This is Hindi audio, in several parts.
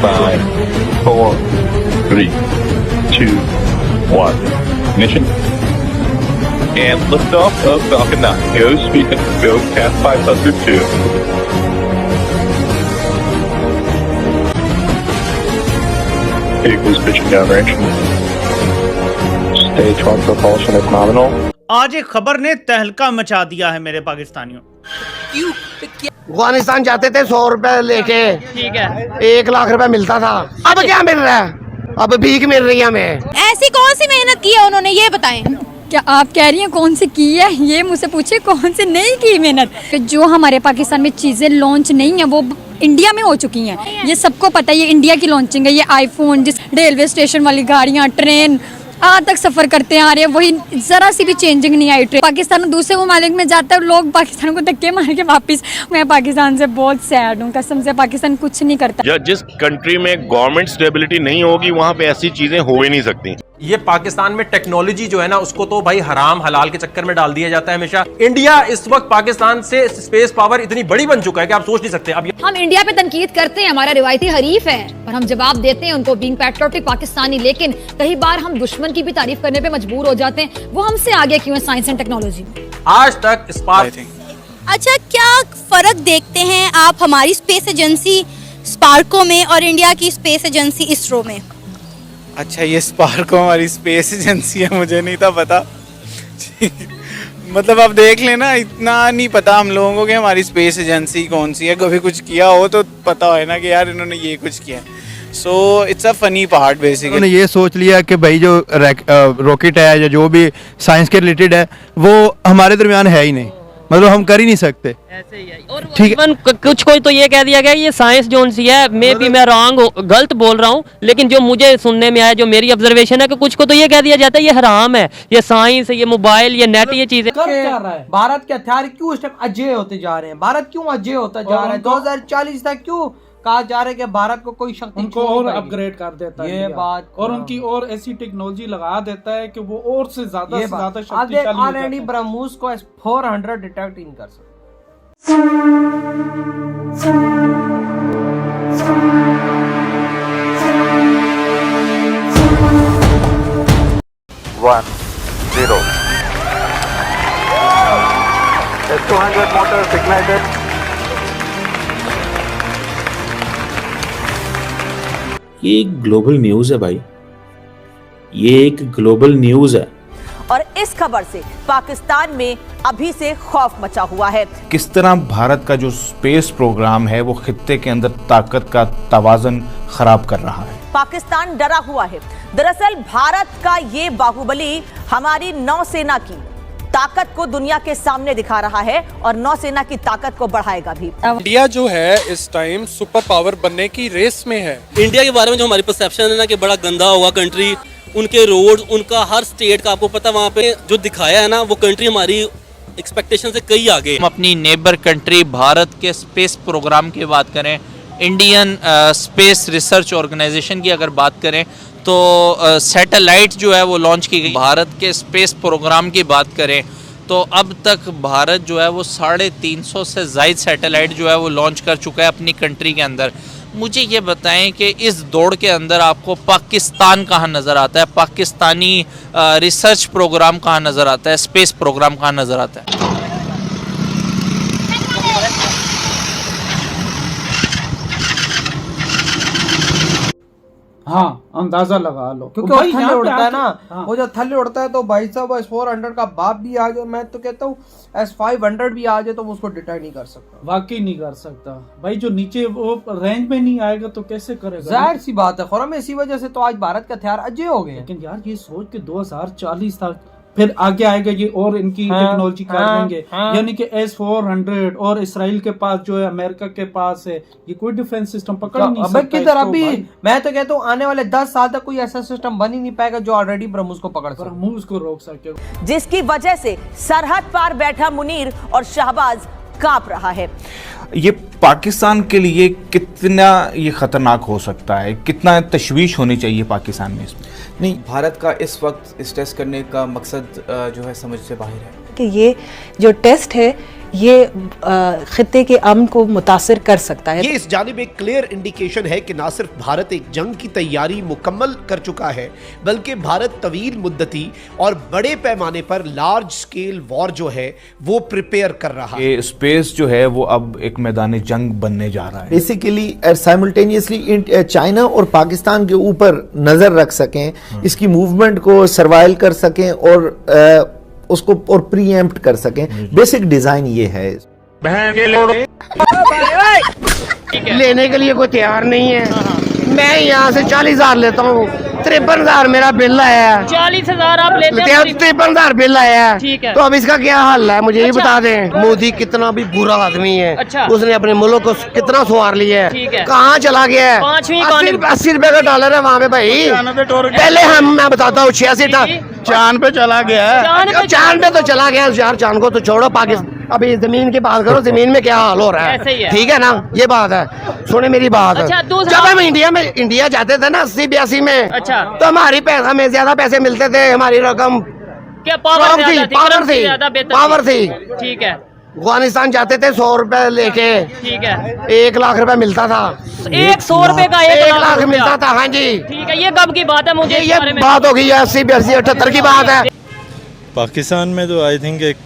5, 4, 3, 2, 1. Ignition. And liftoff of Falcon 9. Go speed, go past 502. Vehicles pitching downrange. Stage 1 propulsion is nominal. आज एक खबर ने तहलका मचा दिया है मेरे पाकिस्तानियों। अफगानिस्तान जाते थे 100 रुपए लेके, ठीक है, 1 लाख रुपए मिलता था। अब क्या मिल रहा है? अब भीख मिल रही है हमें। ऐसी कौन सी मेहनत की है उन्होंने, ये बताएं। क्या आप कह रही हैं कौन सी की है? ये मुझसे पूछे कौन सी नहीं की मेहनत। जो हमारे पाकिस्तान में चीजें लॉन्च नहीं है वो इंडिया में हो चुकी हैं। ये सबको पता है, ये इंडिया की लॉन्चिंग है। ये आईफोन, जिस रेलवे स्टेशन वाली गाड़ियाँ, ट्रेन आज तक सफर करते आ रहे हैं, वही जरा सी भी चेंजिंग नहीं आई। पाकिस्तान दूसरे ममालिक में जाता है, लोग पाकिस्तान को धक्के मार के वापस। मैं पाकिस्तान से बहुत सैड हूँ, कसम से। पाकिस्तान कुछ नहीं करता। जिस कंट्री में गवर्नमेंट स्टेबिलिटी नहीं होगी वहाँ पे ऐसी चीजें हो ही नहीं सकती। ये पाकिस्तान में टेक्नोलॉजी जो है ना, उसको तो भाई हराम हलाल के चक्कर में डाल दिया जाता है हमेशा। इंडिया इस वक्त पाकिस्तान से स्पेस पावर इतनी बड़ी बन चुका है कि आप सोच नहीं सकते। अब हम इंडिया पे तनकीद करते हैं, हमारा रिवायती हरीफ है, और हम जवाब देते हैं उनको बीइंग पैट्रियोटिक पाकिस्तानी। लेकिन कई बार हम दुश्मन की भी तारीफ करने पे मजबूर हो जाते हैं। वो हमसे आगे क्यों है साइंस एंड टेक्नोलॉजी में? आज तक स्पार्क। अच्छा, क्या फर्क देखते हैं आप हमारी स्पेस एजेंसी स्पार्को में और इंडिया की स्पेस एजेंसी इसरो में? अच्छा, ये स्पार्को हमारी स्पेस एजेंसी है, मुझे नहीं था पता। मतलब आप देख लेना, इतना नहीं पता हम लोगों को कि हमारी स्पेस एजेंसी कौन सी है। कभी कुछ किया हो तो पता है ना कि यार इन्होंने ये कुछ किया है। So it's a funny part basically. उन्होंने ये सोच लिया कि भाई जो रॉकेट है या जो भी साइंस के रिलेटेड है वो हमारे दरमियान है ही नहीं, मतलब हम कर ही नहीं सकते। ऐसे ही है। और ठीक है, कुछ कोई तो ये कह दिया गया ये साइंस जोन सी है। मे बी मैं गलत बोल रहा हूँ, लेकिन जो मुझे सुनने में आया, जो मेरी ऑब्जर्वेशन है, कि कुछ को तो ये कह दिया जाता है ये हराम है, ये साइंस, ये मोबाइल, ये नेट, ये चीजें। भारत के हथियार क्यों इस टाइम अजेय होते जा रहे हैं? भारत क्यों अजेय होता जा रहा है? 2040 तक क्यों कहा जा रहा है कि भारत को कोई शक्ति उनको और अपग्रेड कर देता है ये बात, और उनकी और ऐसी टेक्नोलॉजी लगा देता है कि वो और से ज्यादा शक्तिशाली हो जाता है। ब्रह्मोस को S-400 डिटेक्ट नहीं कर सकते। 1, 0. S-200 motors ignited. ये एक ग्लोबल न्यूज है भाई, ये एक ग्लोबल न्यूज है। और इस खबर से पाकिस्तान में अभी से खौफ मचा हुआ है। किस तरह भारत का जो स्पेस प्रोग्राम है वो खित्ते के अंदर ताकत का तवाज़ुन खराब कर रहा है। पाकिस्तान डरा हुआ है। दरअसल भारत का ये बाहुबली हमारी नौसेना की ताकत को दुनिया के सामने दिखा रहा है और नौसेना की ताकत को बढ़ाएगा भी। इंडिया जो है इस टाइम सुपर पावर बनने की रेस में है। इंडिया के बारे में जो हमारी परसेप्शन है ना कि बड़ा गंदा हुआ कंट्री, उनके रोड्स, उनका हर स्टेट का आपको पता, वहाँ पे जो दिखाया है ना वो कंट्री हमारी एक्सपेक्टेशन से कई आगे। हम अपनी नेबर कंट्री भारत के स्पेस प्रोग्राम की बात करें, इंडियन स्पेस रिसर्च ऑर्गेनाइजेशन की अगर बात करें तो सैटेलाइट जो है वो लॉन्च की गई। भारत के स्पेस प्रोग्राम की बात करें तो अब तक भारत जो है वो 350 से ज़ायद सैटेलाइट जो है वो लॉन्च कर चुका है अपनी कंट्री के अंदर। मुझे ये बताएं कि इस दौड़ के अंदर आपको पाकिस्तान कहाँ नज़र आता है? पाकिस्तानी रिसर्च प्रोग्राम कहाँ नज़र आता है? स्पेस प्रोग्राम कहाँ नज़र आता है? हाँ, अंदाजा लगा लो, क्योंकि वो थल्ले उड़ता है ना। हाँ। वो जब थल्ले उड़ता है तो भाई साहब S-400 का बाप भी आ जाए, मैं तो कहता हूँ S-500 भी आ जाए तो वो उसको डिटेक्ट नहीं कर सकता। वाकई नहीं कर सकता भाई, जो नीचे वो रेंज में नहीं आएगा तो कैसे करेगा? जाहिर सी बात है खुरम, इसी वजह से तो आज भारत के हथियार अजय हो गए। लेकिन यार ये सोच के 2040 तक फिर आगे आएगा ये और इनकी टेक्नोलॉजी कर देंगे। यानी कि S-400 और इसराइल के पास जो है, अमेरिका के पास है, ये कोई डिफेंस सिस्टम पकड़ नहीं सकता। किधर अभी मैं तो कहता हूँ आने वाले 10 साल तक कोई ऐसा सिस्टम बन ही नहीं पाएगा जो ऑलरेडी ब्रह्मोस को पकड़ सके, ब्रह्मोस को रोक सके, जिसकी वजह से सरहद पार बैठा मुनीर और शहबाज कांप रहा है। ये पाकिस्तान के लिए कितना ये खतरनाक हो सकता है, कितना तशवीश होनी चाहिए पाकिस्तान में इसमें? नहीं, भारत का इस वक्त इस टेस्ट करने का मकसद जो है समझ से बाहर है कि ये जो टेस्ट है ये खित्ते के अमन को मुतासिर कर सकता है। ये इस जानिब एक क्लियर इंडिकेशन है कि ना सिर्फ भारत एक जंग की तैयारी मुकम्मल कर चुका है, बल्कि भारत तवील मुद्दती और बड़े पैमाने पर लार्ज स्केल वॉर जो है वो प्रिपेयर कर रहा है। ये स्पेस जो है वो अब एक मैदान जंग बनने जा रहा है। बेसिकली साइमल्टेनियसली चाइना और पाकिस्तान के ऊपर नजर रख सकें, इसकी मूवमेंट को सर्वाइल कर सकें और उसको और प्रीएम्प्ट कर सकें। बेसिक डिजाइन ये है। लेने के लिए कोई तैयार नहीं है। मैं यहाँ से 40,000 लेता हूँ, 53,000 मेरा बिल आया है। 40,000 आप लेते हैं? 53,000 बिल आया है। ठीक है। तो अब इसका क्या हल है, मुझे ये बता दें। मोदी कितना भी बुरा आदमी है, उसने अपने मुल्क को कितना सवार लिया है, कहाँ चला गया है। 80 रुपए का डॉलर है वहाँ पे भाई। पहले मैं बताता हूँ 86 चांद पे चला गया है। चांद पे तो चला गया यार, चांद को तो छोड़ो, पाकिस्तान अभी जमीन की बात करो, जमीन में क्या हाल हो रहा है। ठीक है ना, ये बात है। सुने मेरी बात। जब हम इंडिया जाते थे ना 80-82 में, तो हमारी पैसा में ज्यादा पैसे मिलते थे, हमारी रकम पावर थी। ठीक है। अफगानिस्तान जाते थे 100 रुपए लेके, ठीक है, 1 लाख रुपए मिलता था। 100 रुपए का 1 लाख मिलता था। हाँ जी, ठीक है। ये कब की बात है? मुझे ये बात हो गई 80-82-78 की बात है। पाकिस्तान में तो आई थिंक एक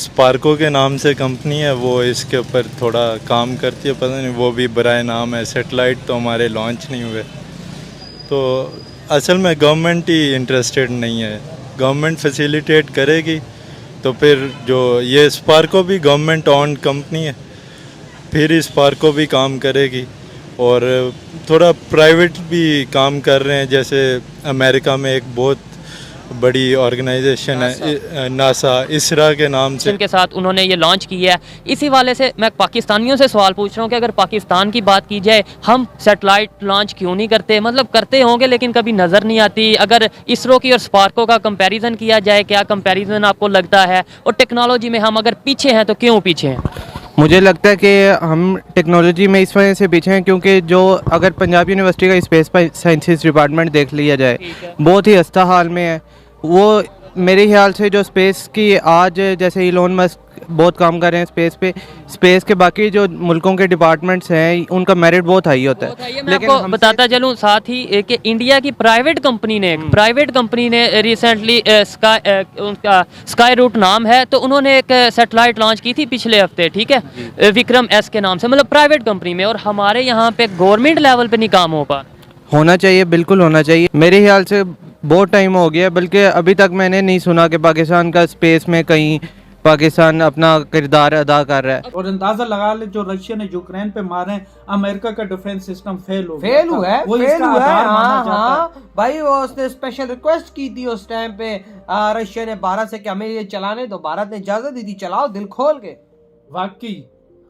स्पार्को के नाम से कंपनी है, वो इसके ऊपर थोड़ा काम करती है, पता नहीं वो भी बराए नाम है। सैटेलाइट तो हमारे लॉन्च नहीं हुए, तो असल में गवर्नमेंट ही इंटरेस्टेड नहीं है। गवर्नमेंट फैसिलिटेट करेगी तो फिर जो ये स्पार्को भी गवर्नमेंट ऑन कंपनी है, फिर स्पार्को भी काम करेगी। और थोड़ा प्राइवेट भी काम कर रहे हैं, जैसे अमेरिका में एक बहुत बड़ी ऑर्गेनाइजेशन है नासा, इसरा के नाम से, के साथ उन्होंने ये लॉन्च की है। इसी वाले से मैं पाकिस्तानियों से सवाल पूछ रहा हूँ कि अगर पाकिस्तान की बात की जाए, हम सैटेलाइट लॉन्च क्यों नहीं करते? मतलब करते होंगे लेकिन कभी नज़र नहीं आती। अगर इसरो की और स्पार्को का कंपैरिजन किया जाए, क्या कंपैरिजन आपको लगता है? और टेक्नोलॉजी में हम अगर पीछे हैं तो क्यों पीछे हैं? मुझे लगता है कि हम टेक्नोलॉजी में इस वजह से पीछे हैं क्योंकि जो अगर पंजाब यूनिवर्सिटी का स्पेस साइंसेस डिपार्टमेंट देख लिया जाए, बहुत ही खस्ता हाल में है। वो मेरे ख्याल से जो स्पेस की आज जैसे इलोन मस्क बहुत काम कर रहे हैं स्पेस पे, स्पेस के बाकी जो मुल्कों के डिपार्टमेंट्स हैं उनका मेरिट बहुत हाई होता है। लेकिन आपको बताता चलूँ साथ ही कि इंडिया की प्राइवेट कंपनी ने रिसेंटली स्काई रूट नाम है, तो उन्होंने एक सैटेलाइट लॉन्च की थी पिछले हफ्ते, ठीक है, विक्रम एस के नाम से, मतलब प्राइवेट कंपनी में। और हमारे यहाँ पे गवर्नमेंट लेवल पे नहीं काम हो पा। होना चाहिए, बिल्कुल होना चाहिए। मेरे ख्याल से बहुत टाइम हो गया, बल्कि अभी तक मैंने नहीं सुना कि पाकिस्तान का स्पेस में कहीं पाकिस्तान अपना किरदार अदा कर रहा है। और अंदाजा लगा ले, जो रशिया ने यूक्रेन पे मारे, अमेरिका का डिफेंस सिस्टम फेल हुआ है। हाँ भाई, वो उसने स्पेशल रिक्वेस्ट की थी उस टाइम पे रशिया ने भारत से कि हमें ये चलाने, तो भारत ने इजाजत दी थी, चलाओ दिल खोल के। वाकई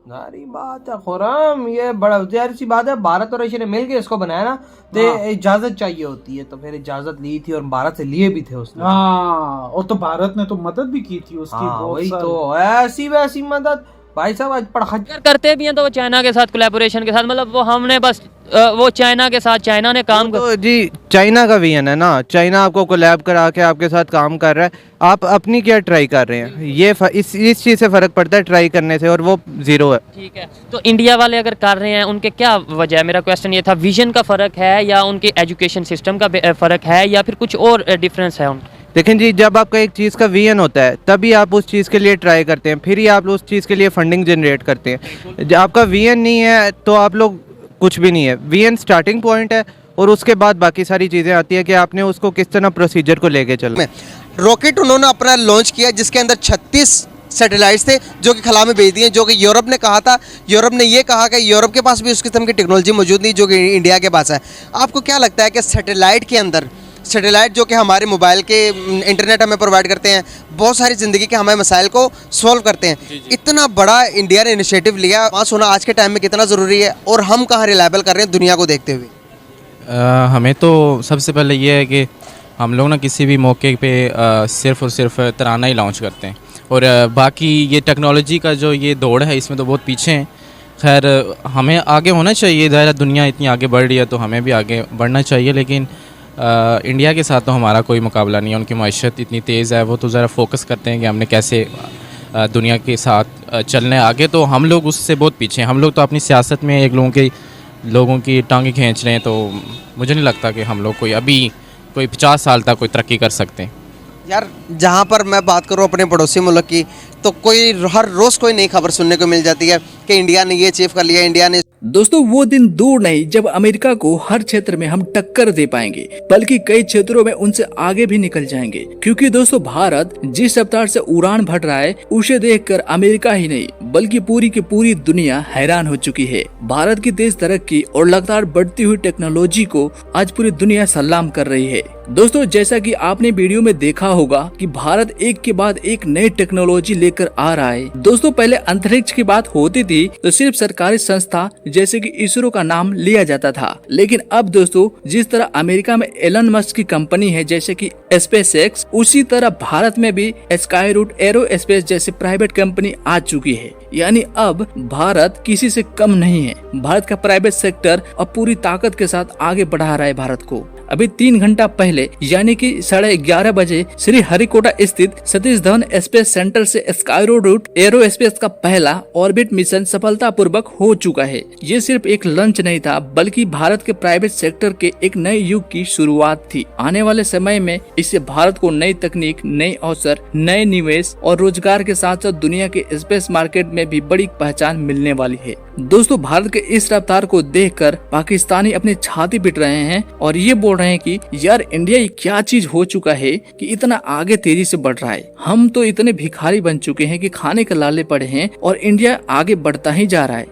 सारी बात है खुराम, ये बड़ा जाहिर सी बात है, भारत और रशिया ने मिलकर इसको बनाया ना, तो इजाजत चाहिए होती है, तो फिर इजाजत ली थी और भारत से लिए भी थे उसने। हाँ, और तो भारत ने तो मदद भी की थी उसकी। वही तो ऐसी वैसी मदद भाई साहब आज पढ़ा करते भी हैं, तो वो चाइना के साथ कोलैबोरेशन के साथ, मतलब वो हमने बस वो चाइना के साथ, चाइना ने काम तो जी चाइना का विजन है ना, चाइना आपको कोलैब करा के आपके साथ काम कर रहा है, आप अपनी क्या ट्राई कर रहे हैं, ये इस चीज़ से फ़र्क पड़ता है ट्राई करने से, और वो ज़ीरो है। ठीक है, तो इंडिया वाले अगर कर रहे हैं उनके क्या वजह है? मेरा क्वेश्चन ये था, विजन का फ़र्क है या उनके एजुकेशन सिस्टम का फ़र्क है या फिर कुछ और डिफरेंस है उनका? देखें जी, जब आपका एक चीज़ का विजन होता है तभी आप उस चीज़ के लिए ट्राई करते हैं, फिर ही आप उस चीज़ के लिए फंडिंग जनरेट करते हैं। जब आपका विजन नहीं है तो आप लोग कुछ भी नहीं है। विजन स्टार्टिंग पॉइंट है और उसके बाद बाकी सारी चीज़ें आती है कि आपने उसको किस तरह प्रोसीजर को लेके चलना। रॉकेट उन्होंने अपना लॉन्च किया जिसके अंदर 36 सैटेलाइट्स थे जो कि खला में भेज दिए, जो कि यूरोप ने कहा था। यूरोप ने ये कहा कि यूरोप के पास भी उस किस्म की टेक्नोलॉजी मौजूद नहीं जो कि इंडिया के पास है। आपको क्या लगता है कि सैटेलाइट के अंदर, सैटेलाइट जो कि हमारे मोबाइल के इंटरनेट हमें प्रोवाइड करते हैं, बहुत सारी ज़िंदगी के हमारे मसाइल को सॉल्व करते हैं, इतना बड़ा इंडिया ने इनिशिएटिव लिया, पास होना आज के टाइम में कितना ज़रूरी है और हम कहाँ रिलायबल कर रहे हैं दुनिया को देखते हुए? हमें तो सबसे पहले ये है कि हम लोग ना किसी भी मौके पे सिर्फ़ और सिर्फ तराना ही लॉन्च करते हैं, और बाकी ये टेक्नोलॉजी का जो ये दौड़ है इसमें तो बहुत पीछे हैं। खैर हमें आगे होना चाहिए, ज़ाहिर दुनिया इतनी आगे बढ़ रही है तो हमें भी आगे बढ़ना चाहिए, लेकिन इंडिया के साथ तो हमारा कोई मुकाबला नहीं है। उनकी मईशत इतनी तेज़ है, वो तो ज़रा फोकस करते हैं कि हमने कैसे दुनिया के साथ चलने आगे, तो हम लोग उससे बहुत पीछे हैं। हम लोग तो अपनी सियासत में एक लोगों की टांगे खींच रहे हैं, तो मुझे नहीं लगता कि हम लोग कोई 50 साल तक कोई तरक्की कर सकते हैं। यार जहाँ पर मैं बात करूँ अपने पड़ोसी मुल्क की, तो कोई हर रोज़ कोई नई खबर सुनने को मिल जाती है कि इंडिया ने ये अचीव कर लिया, इंडिया ने। दोस्तों वो दिन दूर नहीं जब अमेरिका को हर क्षेत्र में हम टक्कर दे पाएंगे, बल्कि कई क्षेत्रों में उनसे आगे भी निकल जाएंगे। क्योंकि दोस्तों भारत जिस रफ्तार से उड़ान भर रहा है, उसे देखकर अमेरिका ही नहीं बल्कि पूरी की पूरी दुनिया हैरान हो चुकी है। भारत की तेज तरक्की और लगातार बढ़ती हुई टेक्नोलॉजी को आज पूरी दुनिया सलाम कर रही है। दोस्तों जैसा कि आपने वीडियो में देखा होगा कि भारत एक के बाद एक नई टेक्नोलॉजी लेकर आ रहा है। दोस्तों पहले अंतरिक्ष की बात होती थी तो सिर्फ सरकारी संस्था जैसे कि इसरो का नाम लिया जाता था, लेकिन अब दोस्तों जिस तरह अमेरिका में एलन मस्क की कंपनी है जैसे कि SpaceX, उसी तरह भारत में भी स्काईरूट एरोस्पेस जैसे प्राइवेट कंपनी आ चुकी है। यानी अब भारत किसी से कम नहीं है। भारत का प्राइवेट सेक्टर अब पूरी ताकत के साथ आगे बढ़ा रहा है भारत को। अभी 3 घंटा पहले यानी कि 11:30 बजे श्री हरिकोटा स्थित सतीश धवन स्पेस सेंटर से स्काईरूट एरोस्पेस का पहला ऑर्बिट मिशन सफलतापूर्वक हो चुका है। ये सिर्फ एक लॉन्च नहीं था, बल्कि भारत के प्राइवेट सेक्टर के एक नए युग की शुरुआत थी। आने वाले समय में इससे भारत को नई तकनीक, नए अवसर, नए निवेश और रोजगार के साथ साथ दुनिया के स्पेस मार्केट में भी बड़ी पहचान मिलने वाली है। दोस्तों भारत के इस रफ्तार को देखकर पाकिस्तानी अपनी छाती पीट रहे हैं और ये बोल रहे हैं कि यार इंडिया ये क्या चीज हो चुका है कि इतना आगे तेजी से बढ़ रहा है। हम तो इतने भिखारी बन चुके हैं कि खाने के लाले पड़े हैं और इंडिया आगे बढ़ता ही जा रहा है।